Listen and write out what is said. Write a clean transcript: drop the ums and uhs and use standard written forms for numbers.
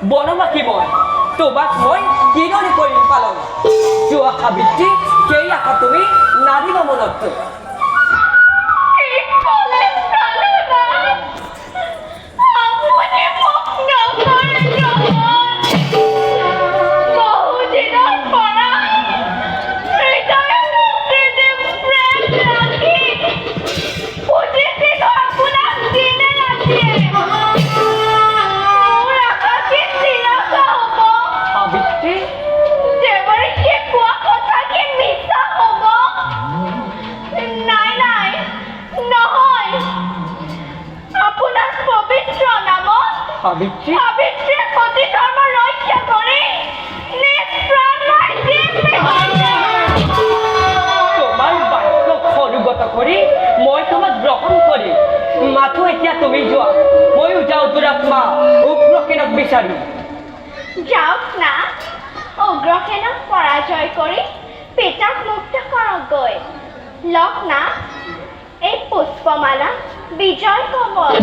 বনবাসী মই তোমাক মই কিদৰে কৰিম পালন যোৱা সাবিত্ৰী সেই আশা তুমি নাৰিব মনত সাবিত্ৰী সাবিত্ৰীয়ে সতী ধৰ্ম ৰক্ষা কৰি তোমাৰ বাক্যক অনুগত কৰি মই তোমাক গ্ৰহণ কৰিম মাথো এতিয়া তুমি যোৱা ময়ো যাওঁ দুৰাত্মা উগ্ৰসেনক বিচাৰি যাওক না উগ্ৰসেনক পৰাজয় কৰি পিতাক মুক্ত কৰক গৈ লওক না এই পুষ্পমালা বিজয় কবল